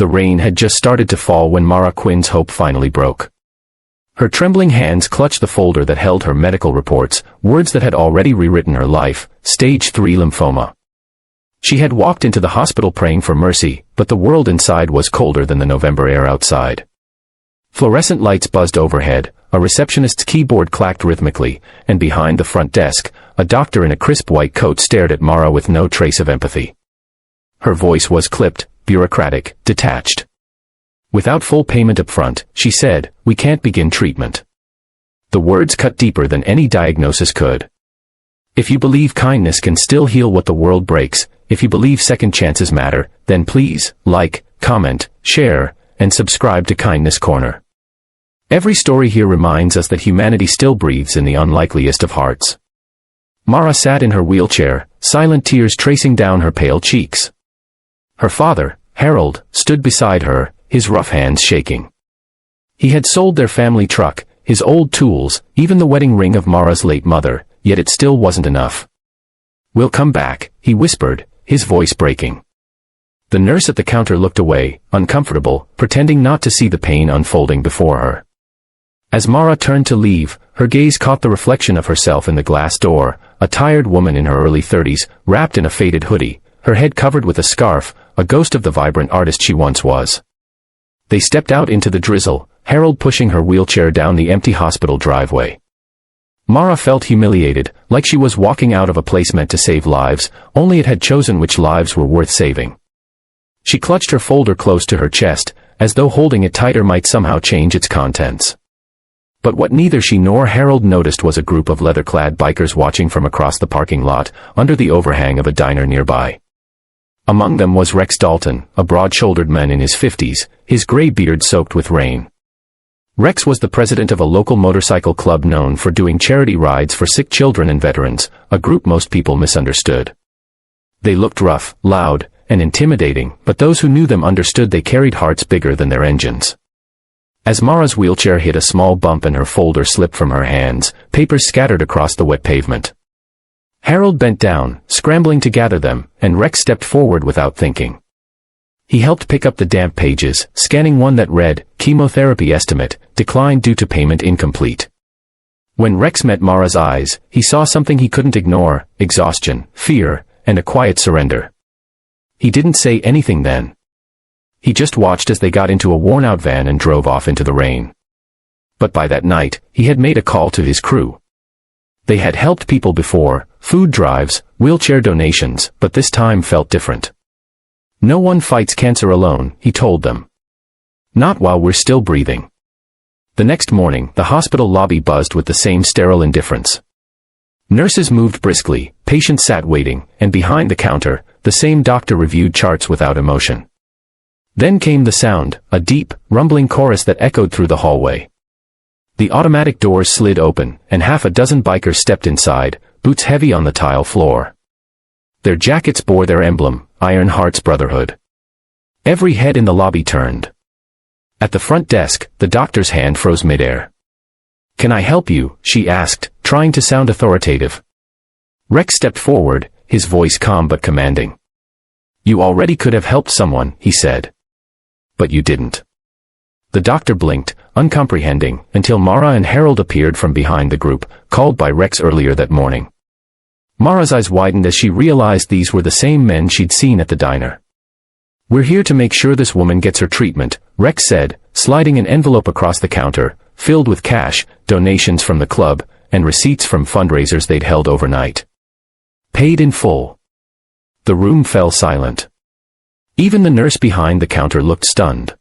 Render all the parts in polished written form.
The rain had just started to fall when Mara Quinn's hope finally broke. Her trembling hands clutched the folder that held her medical reports, words that had already rewritten her life: stage 3 lymphoma. She had walked into the hospital praying for mercy, but the world inside was colder than the November air outside. Fluorescent lights buzzed overhead, a receptionist's keyboard clacked rhythmically, and behind the front desk, a doctor in a crisp white coat stared at Mara with no trace of empathy. Her voice was clipped, bureaucratic, detached. Without full payment up front, she said, "We can't begin treatment." The words cut deeper than any diagnosis could. If you believe kindness can still heal what the world breaks, if you believe second chances matter, then please, like, comment, share, and subscribe to Kindness Corner. Every story here reminds us that humanity still breathes in the unlikeliest of hearts. Mara sat in her wheelchair, silent tears tracing down her pale cheeks. Her father, Harold, stood beside her, his rough hands shaking. He had sold their family truck, his old tools, even the wedding ring of Mara's late mother, yet it still wasn't enough. "We'll come back," he whispered, his voice breaking. The nurse at the counter looked away, uncomfortable, pretending not to see the pain unfolding before her. As Mara turned to leave, her gaze caught the reflection of herself in the glass door, a tired woman in her early 30s, wrapped in a faded hoodie, her head covered with a scarf, a ghost of the vibrant artist she once was. They stepped out into the drizzle, Harold pushing her wheelchair down the empty hospital driveway. Mara felt humiliated, like she was walking out of a place meant to save lives, only it had chosen which lives were worth saving. She clutched her folder close to her chest, as though holding it tighter might somehow change its contents. But what neither she nor Harold noticed was a group of leather-clad bikers watching from across the parking lot, under the overhang of a diner nearby. Among them was Rex Dalton, a broad-shouldered man in his 50s, his gray beard soaked with rain. Rex was the president of a local motorcycle club known for doing charity rides for sick children and veterans, a group most people misunderstood. They looked rough, loud, and intimidating, but those who knew them understood they carried hearts bigger than their engines. As Mara's wheelchair hit a small bump and her folder slipped from her hands, papers scattered across the wet pavement. Harold bent down, scrambling to gather them, and Rex stepped forward without thinking. He helped pick up the damp pages, scanning one that read, "Chemotherapy estimate, declined due to payment incomplete." When Rex met Mara's eyes, he saw something he couldn't ignore: exhaustion, fear, and a quiet surrender. He didn't say anything then. He just watched as they got into a worn-out van and drove off into the rain. But by that night, he had made a call to his crew. They had helped people before, food drives, wheelchair donations, but this time felt different. "No one fights cancer alone," he told them. "Not while we're still breathing." The next morning, the hospital lobby buzzed with the same sterile indifference. Nurses moved briskly, patients sat waiting, and behind the counter, the same doctor reviewed charts without emotion. Then came the sound, a deep, rumbling chorus that echoed through the hallway. The automatic doors slid open, and half a dozen bikers stepped inside, boots heavy on the tile floor. Their jackets bore their emblem, Iron Hearts Brotherhood. Every head in the lobby turned. At the front desk, the doctor's hand froze midair. "Can I help you?" she asked, trying to sound authoritative. Rex stepped forward, his voice calm but commanding. "You already could have helped someone," he said. "But you didn't." The doctor blinked, uncomprehending, until Mara and Harold appeared from behind the group, called by Rex earlier that morning. Mara's eyes widened as she realized these were the same men she'd seen at the diner. "We're here to make sure this woman gets her treatment," Rex said, sliding an envelope across the counter, filled with cash, donations from the club, and receipts from fundraisers they'd held overnight. Paid in full. The room fell silent. Even the nurse behind the counter looked stunned.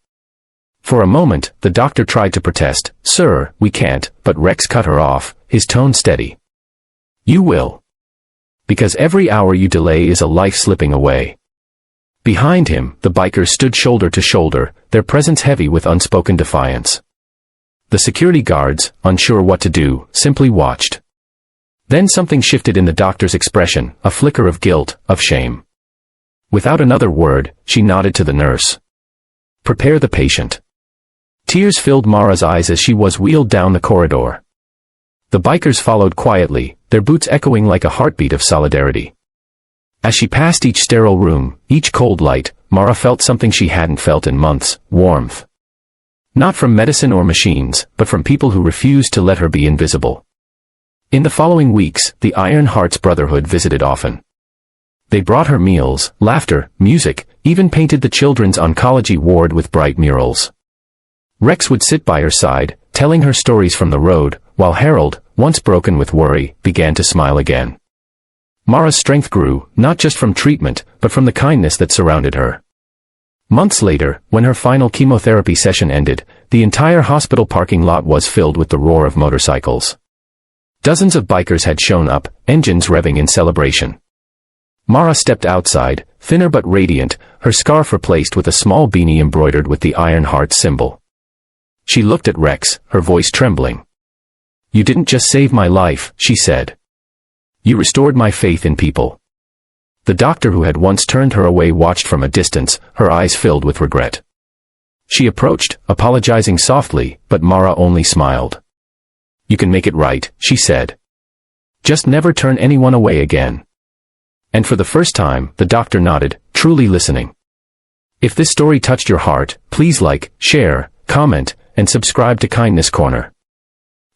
For a moment, the doctor tried to protest. "Sir, we can't," but Rex cut her off, his tone steady. "You will. Because every hour you delay is a life slipping away." Behind him, the bikers stood shoulder to shoulder, their presence heavy with unspoken defiance. The security guards, unsure what to do, simply watched. Then something shifted in the doctor's expression, a flicker of guilt, of shame. Without another word, she nodded to the nurse. "Prepare the patient." Tears filled Mara's eyes as she was wheeled down the corridor. The bikers followed quietly, their boots echoing like a heartbeat of solidarity. As she passed each sterile room, each cold light, Mara felt something she hadn't felt in months: warmth. Not from medicine or machines, but from people who refused to let her be invisible. In the following weeks, the Iron Hearts Brotherhood visited often. They brought her meals, laughter, music, even painted the children's oncology ward with bright murals. Rex would sit by her side, telling her stories from the road, while Harold, once broken with worry, began to smile again. Mara's strength grew, not just from treatment, but from the kindness that surrounded her. Months later, when her final chemotherapy session ended, the entire hospital parking lot was filled with the roar of motorcycles. Dozens of bikers had shown up, engines revving in celebration. Mara stepped outside, thinner but radiant, her scarf replaced with a small beanie embroidered with the Iron Heart symbol. She looked at Rex, her voice trembling. "You didn't just save my life," she said. "You restored my faith in people." The doctor who had once turned her away watched from a distance, her eyes filled with regret. She approached, apologizing softly, but Mara only smiled. "You can make it right," she said. "Just never turn anyone away again." And for the first time, the doctor nodded, truly listening. If this story touched your heart, please like, share, comment, and subscribe to Kindness Corner.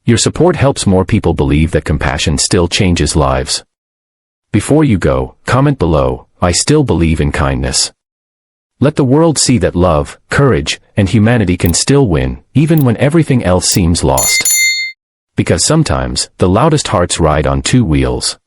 Your support helps more people believe that compassion still changes lives. Before you go, comment below, "I still believe in kindness." Let the world see that love, courage, and humanity can still win, even when everything else seems lost. Because sometimes, the loudest hearts ride on two wheels.